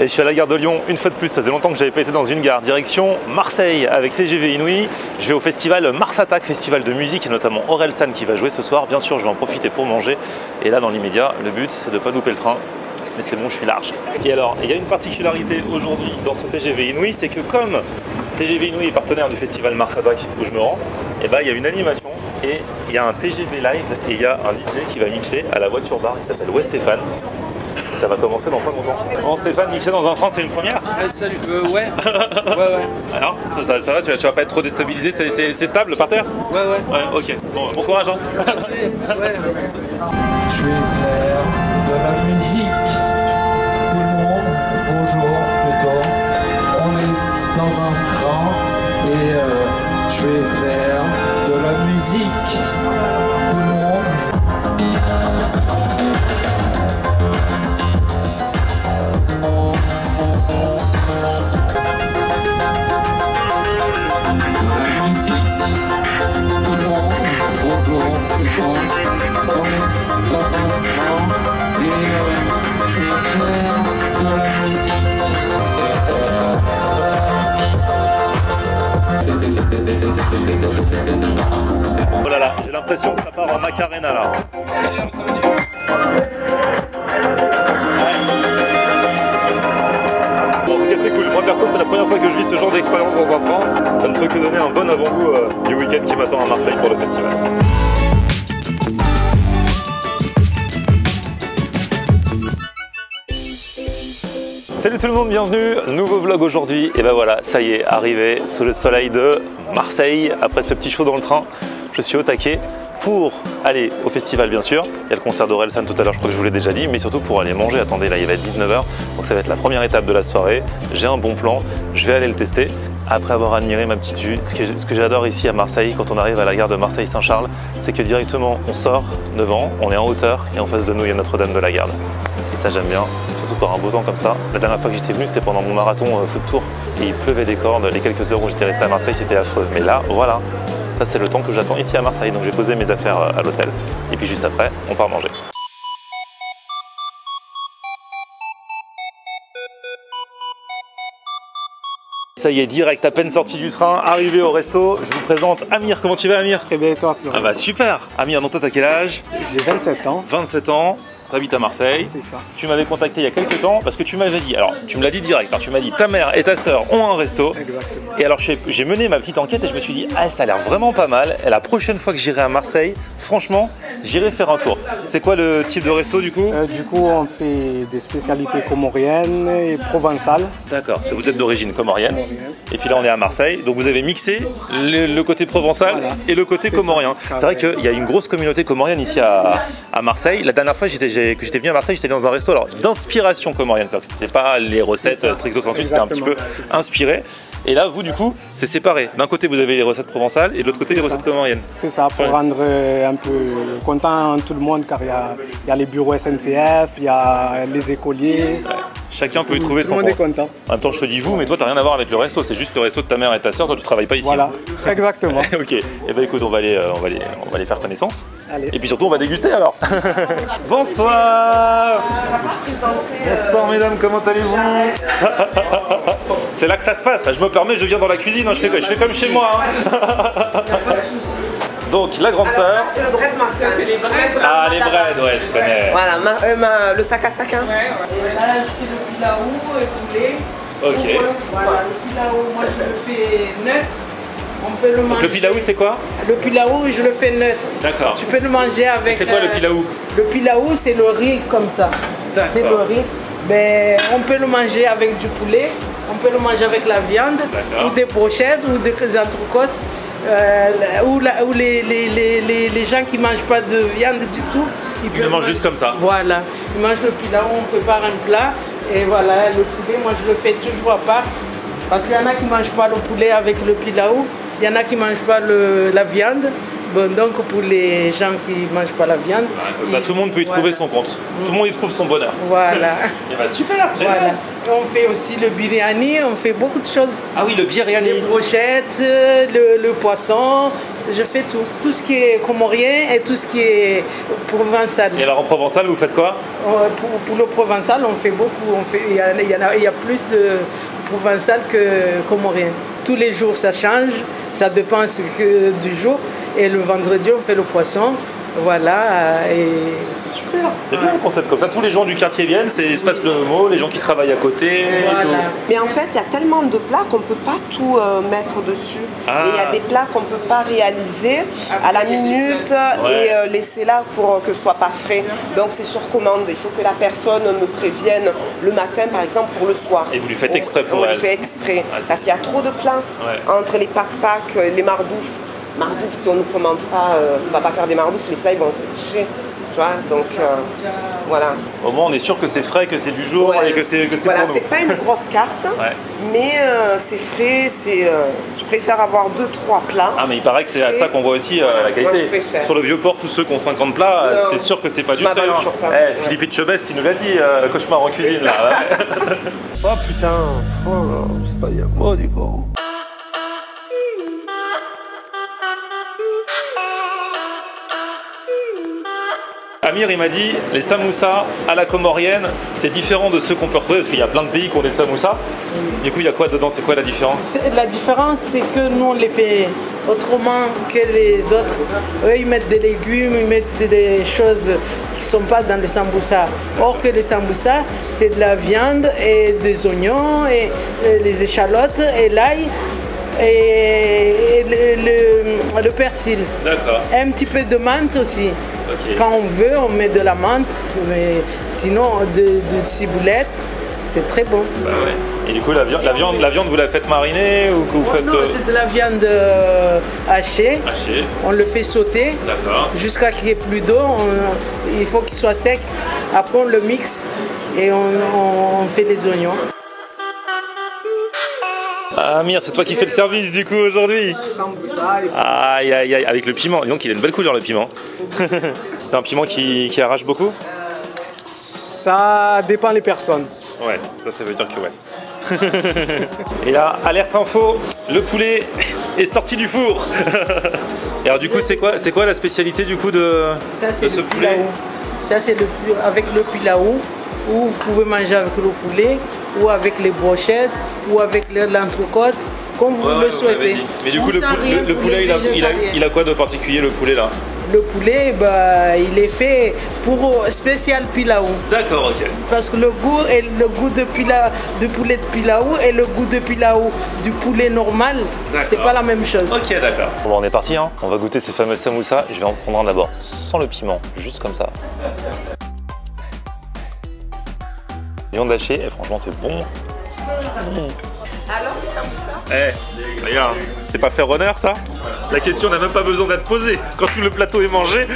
Et je suis à la gare de Lyon une fois de plus, ça faisait longtemps que j'avais pas été dans une gare. Direction Marseille avec TGV Inouï. Je vais au festival Mars Attack, festival de musique et notamment Orelsan qui va jouer ce soir. Bien sûr, je vais en profiter pour manger. Et là, dans l'immédiat, le but, c'est de ne pas louper le train. Mais c'est bon, je suis large. Et alors, il y a une particularité aujourd'hui dans ce TGV Inouï, c'est que comme TGV Inouï est partenaire du festival Mars Attack où je me rends, et ben il y a une animation et il y a un TGV live et il y a un DJ qui va mixer à la voiture bar. Il s'appelle Stéphane. Et ça va commencer dans pas longtemps. Bon, Stéphane, mixer dans un train, c'est une première? Salut, ouais. Ouais. Alors, ça va, tu vas pas être trop déstabilisé, c'est stable par terre? Ouais, ok. Bon courage, hein. Merci, ouais. Je vais faire de la musique. Tout le monde, bonjour plutôt. On est dans un train et je vais faire de la musique. Tout le monde. Oh là là, j'ai l'impression que ça part en Macarena là. Bon, en tout cas c'est cool, moi perso c'est la première fois que je vis ce genre d'expérience dans un train. Ça ne peut que donner un bon avant-goût du week-end qui m'attend à Marseille pour le festival. Salut tout le monde, bienvenue, nouveau vlog aujourd'hui. Et ben voilà, ça y est, arrivé sous le soleil de Marseille. Après ce petit show dans le train, je suis au taquet pour aller au festival bien sûr. Il y a le concert d'Orelsan tout à l'heure, je crois que je vous l'ai déjà dit, mais surtout pour aller manger. Attendez, là il va être 19h, donc ça va être la première étape de la soirée. J'ai un bon plan, je vais aller le tester. Après avoir admiré ma petite vue, ce que j'adore ici à Marseille, quand on arrive à la gare de Marseille-Saint-Charles, c'est que directement on sort devant, on est en hauteur et en face de nous il y a Notre-Dame de la Garde. Et ça j'aime bien, surtout par un beau temps comme ça. La dernière fois que j'étais venu c'était pendant mon marathon foot tour et il pleuvait des cordes. Les quelques heures où j'étais resté à Marseille c'était affreux. Mais là voilà, ça c'est le temps que j'attends ici à Marseille. Donc j'ai posé mes affaires à l'hôtel et puis juste après on part manger. Ça y est, direct, à peine sorti du train, arrivé au resto, je vous présente Amir. Comment tu vas Amir? Très bien et toi Florent? Ah bah super. Amir, donc toi t'as quel âge? J'ai 27 ans. 27 ans, t'habites à Marseille. C'est ça. Tu m'avais contacté il y a quelques temps parce que tu m'avais dit, alors tu me l'as dit direct, hein, tu m'as dit ta mère et ta sœur ont un resto. Exactement. Et alors j'ai mené ma petite enquête et je me suis dit, ah ça a l'air vraiment pas mal. Et la prochaine fois que j'irai à Marseille, franchement, j'irai faire un tour. C'est quoi le type de resto du coup? Du coup, on fait des spécialités comoriennes et provençales. D'accord, vous êtes d'origine comorienne. Et puis là on est à Marseille, donc vous avez mixé le côté provençal Voilà. et le côté comorien. C'est vrai qu'il y a une grosse communauté comorienne ici à Marseille. La dernière fois que j'étais venu à Marseille, j'étais dans un resto d'inspiration comorienne. C'était pas les recettes stricto sensu, c'était un petit peu inspiré. Et là, vous, du coup, c'est séparé. D'un côté, vous avez les recettes provençales et de l'autre côté, les recettes comoriennes. C'est ça, pour rendre un peu content tout le monde, car il y a les bureaux SNCF, il y a les écoliers. Ouais. Chacun peut y trouver son compte. Tout le compte. monde est content. En même temps, je te dis vous, mais toi, t'as rien à voir avec le resto. C'est juste le resto de ta mère et de ta soeur. Toi, tu travailles pas ici. Voilà, exactement. Ok. Et ben écoute, on va aller faire connaissance. Allez. Et puis surtout, on va déguster alors. Bonsoir. Bonsoir mesdames, comment allez-vous? C'est là que ça se passe. Je me permets, je viens dans la cuisine. Hein. Je fais comme chez moi. Hein. Donc la grande sœur. C'est le bread martin. Les bread. Ah les bread, ouais, je connais. Voilà, le sac à sac. Hein. Et là, je fais le pilaou et poulet. Ok. Voilà, le pilaou, moi je le fais neutre. On peut le manger. Donc le pilaou, c'est quoi? Le pilaou, je le fais neutre. D'accord. Tu peux le manger avec. C'est quoi le pilaou? Le pilaou, c'est le riz comme ça. C'est le riz. Ben, on peut le manger avec du poulet. On peut le manger avec la viande ou des brochettes ou des entrecôtes. Ou les gens qui ne mangent pas de viande du tout, ils le mangent juste comme ça. Voilà, ils mangent le pilaou, on prépare un plat et voilà, le poulet, moi je le fais toujours à part parce qu'il y en a qui ne mangent pas le poulet avec le pilaou, il y en a qui ne mangent pas la viande, Bon, donc pour les gens qui ne mangent pas la viande. Comme ça, tout le monde peut y trouver son compte. Tout le monde y trouve son bonheur. Voilà. Et bah super, génial. Voilà. On fait aussi le biryani, on fait beaucoup de choses. Ah oui, le biryani. Les brochettes, le poisson, je fais tout. Tout ce qui est comorien et tout ce qui est provençal. Et alors en provençal, vous faites quoi? Pour le provençal, on fait beaucoup. Il y a plus de provençal que comorien. Tous les jours, ça change. Ça dépend du jour. Et le vendredi, on fait le poisson. Voilà. Et super, c'est bien le concept comme ça. Tous les gens du quartier viennent, il se passe le mot, les gens qui travaillent à côté. Voilà. Mais en fait, il y a tellement de plats qu'on ne peut pas tout mettre dessus. Ah. Et il y a des plats qu'on ne peut pas réaliser à la minute et laisser là pour que ce soit pas frais. Donc c'est sur commande. Il faut que la personne me prévienne le matin, par exemple, pour le soir. Et vous lui faites exprès pour elle? On lui fait exprès. Parce qu'il y a trop de plats entre les pack-pack, les mardoufs. Mardoufs, si on ne commande pas, on ne va pas faire des mardoufs, les ça ils vont sécher. Tu vois, donc voilà. Au moins on est sûr que c'est frais, que c'est du jour et que c'est voilà, pour nous. C'est pas une grosse carte, mais c'est frais. Je préfère avoir 2-3 plats. Ah mais il paraît que c'est à ça qu'on voit aussi la qualité. Moi, sur le Vieux-Port, tous ceux qui ont 50 plats, c'est sûr que c'est pas du frais. Philippe Etchebest, il nous l'a dit, cauchemar en cuisine là. Oh putain, c'est pas bien quoi du coup. Amir, il m'a dit, les samoussas à la comorienne, c'est différent de ceux qu'on peut retrouver, parce qu'il y a plein de pays qui ont des samoussas. Du coup, il y a quoi dedans? C'est quoi la différence? La différence, c'est que nous, on les fait autrement que les autres. Eux, ils mettent des légumes, ils mettent des choses qui ne sont pas dans le sambusa. Or que le sambusa, c'est de la viande et des oignons, et les échalotes, et l'ail. Et le persil. D'accord. Un petit peu de menthe aussi. Okay. Quand on veut, on met de la menthe, mais sinon de ciboulette, c'est très bon. Bah ouais. Et du coup, la viande, vous la faites mariner ou que vous faites... Non, c'est de la viande hachée. Hachée. On le fait sauter jusqu'à qu'il n'y ait plus d'eau. Il faut qu'il soit sec. Après, on le mixe et on fait les oignons. Amir, c'est toi qui fais le service du coup aujourd'hui. Aïe aïe aïe, avec le piment. Donc il a une belle couleur le piment. C'est un piment qui arrache beaucoup? Ça dépend des personnes. Ouais, ça veut dire que ouais. Et là, alerte info, le poulet est sorti du four. Et alors du coup, c'est quoi la spécialité du coup de ce poulet? Ça c'est avec le pilaou, où vous pouvez manger avec le poulet, ou avec les brochettes, ou avec l'entrecôte, comme vous le souhaitez. Mais du coup, le poulet, il a quoi de particulier, le poulet là? Le poulet, bah, il est fait pour spécial pilaou. D'accord, ok. Parce que le goût de poulet de pilaou et le goût de pilaou du poulet normal, c'est pas la même chose. Ok, d'accord. Bon, on est parti, hein. On va goûter ces fameux samoussas. Je vais en prendre un d'abord, sans le piment, juste comme ça. Viande hachée, et franchement c'est bon. Alors, les samoussas? Regarde, c'est pas faire honneur ça? La question n'a même pas besoin d'être posée quand tout le plateau est mangé.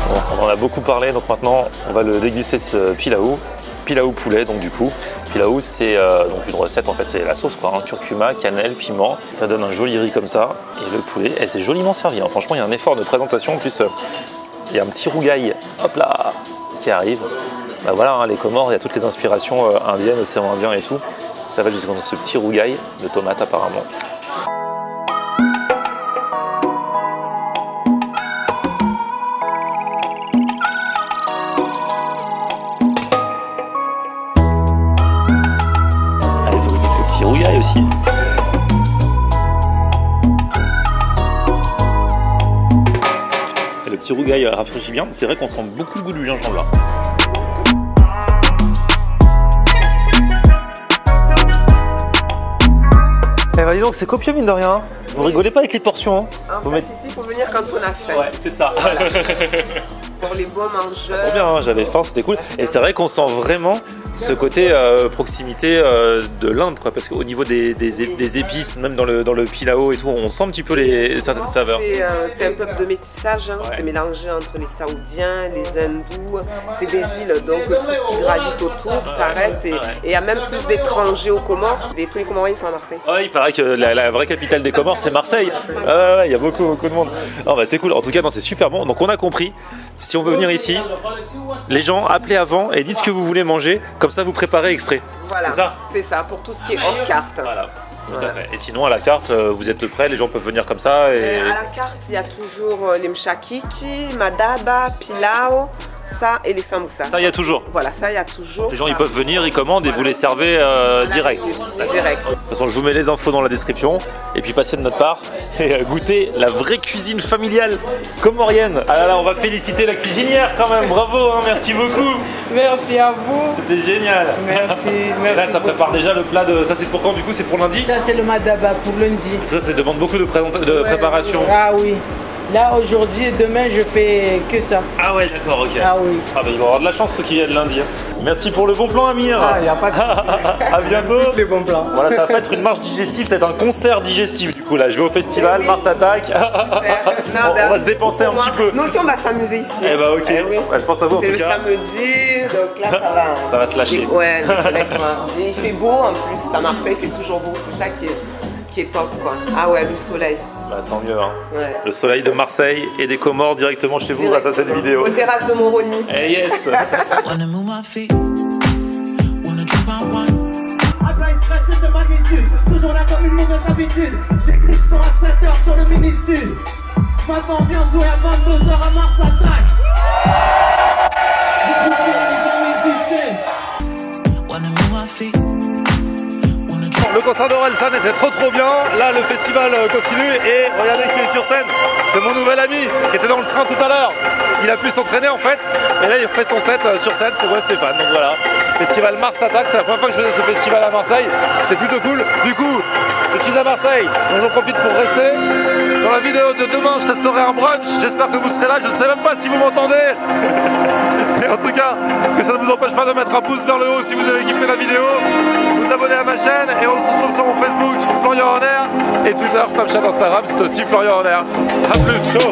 Bon, on en a beaucoup parlé, donc maintenant on va le déguster ce pilaou. Pilaou poulet, donc du coup. Pilaou, c'est donc une recette, en fait, c'est la sauce, quoi, hein, curcuma, cannelle, piment. Ça donne un joli riz comme ça. Et le poulet, c'est joliment servi. Hein. Franchement, il y a un effort de présentation. En plus, il y a un petit rougail, hop là, qui arrive. Bah voilà, hein, les Comores, il y a toutes les inspirations indiennes, océan Indien et tout. Ça va jusqu'à ce petit rougail de tomates, apparemment. Rougail aussi. Et le petit rougail rafraîchit bien. C'est vrai qu'on sent beaucoup le goût du gingembre là. Eh ben dis donc, c'est copieux mine de rien. Vous rigolez pas avec les portions. Hein. En fait, ici, il faut venir quand on a faim. Ouais, c'est ça. Pour les bons mangeurs. Trop bien, hein, j'avais faim, c'était cool. Et c'est vrai qu'on sent vraiment ce côté proximité de l'Inde, quoi, parce qu'au niveau des épices, même dans le pilao et tout, on sent un petit peu certaines saveurs. C'est un peuple de métissage, hein. C'est mélangé entre les Saoudiens, les Hindous, c'est des îles, donc tout ce qui gravite autour s'arrête et il y a même plus d'étrangers aux Comores. Tous les Comoriens sont à Marseille. Ouais, il paraît que la vraie capitale des Comores c'est Marseille. Il y a beaucoup de monde. Oh, bah, c'est cool, en tout cas c'est super bon. Donc on a compris, si on veut venir ici, les gens appelez avant et dites ce que vous voulez manger, comme ça vous préparez exprès. Voilà, c'est ça. C'est ça, pour tout ce qui est hors carte. Voilà. Tout à fait. Et sinon à la carte, vous êtes prêts, les gens peuvent venir comme ça et... À la carte, il y a toujours les mchakiki, madaba, pilao, ça et les samoussas. Ça, il y a toujours. Voilà, ça, il y a toujours. Les gens, ils peuvent venir, ils commandent et vous les servez direct. Direct. De toute façon, je vous mets les infos dans la description. Et puis, passez de notre part et goûtez la vraie cuisine familiale comorienne. Ah là là, on va féliciter la cuisinière quand même. Bravo, hein, merci beaucoup. Merci à vous. C'était génial. Merci. Là, ça prépare déjà le plat de... Ça, c'est pour quand du coup? C'est pour lundi? Ça, c'est le madaba pour lundi. Ça demande beaucoup de préparation. Ah oui. Là, aujourd'hui et demain, je fais que ça. Ah ouais, d'accord, ok. Ah oui. Ah bah, ils vont avoir de la chance ceux qui viennent lundi. Merci pour le bon plan, Amir. Ah, il n'y a pas de souci. À bientôt. Tous les bons plans. Voilà, ça va pas être une marche digestive, c'est un concert digestif du coup là. Je vais au festival, Mars Attack. On va se dépenser un petit peu. Nous aussi, on va s'amuser ici. Eh bah ok, oui. Ouais, je pense à vous en tout cas. C'est le samedi, donc là ça va. Ça va se lâcher. Ouais, et il fait beau en plus, à Marseille il fait toujours beau, c'est ça qui est top quoi. Ah ouais, le soleil. Bah tant mieux hein. Ouais. Le soleil de Marseille et des Comores directement chez vous grâce à cette vidéo. Aux terrasses de Moroni. Eh yes. De magnitude, toujours là comme une mauvaise habitude. J'écris ce soir à 7h sur le mini-stud. Maintenant viens jouer à 22h à Mars Attack. J'ai poussé les amis exister. Le concert d'Orelsan était trop bien. Là le festival continue et regardez qui est sur scène. C'est mon nouvel ami qui était dans le train tout à l'heure. Il a pu s'entraîner en fait. Et là il refait son set sur scène, c'est moi Stéphane. Donc voilà. Festival Mars Attack, c'est la première fois que je faisais ce festival à Marseille. C'était plutôt cool. Du coup, je suis à Marseille. Donc j'en profite pour rester. Dans la vidéo de demain, je testerai un brunch. J'espère que vous serez là. Je ne sais même pas si vous m'entendez. Mais en tout cas, que ça ne vous empêche pas de mettre un pouce vers le haut si vous avez kiffé la vidéo. Vous abonner à ma chaîne et on se retrouve sur mon Facebook, Florian en Air, et Twitter, Snapchat, Instagram, c'est aussi Florian en Air. A plus, ciao.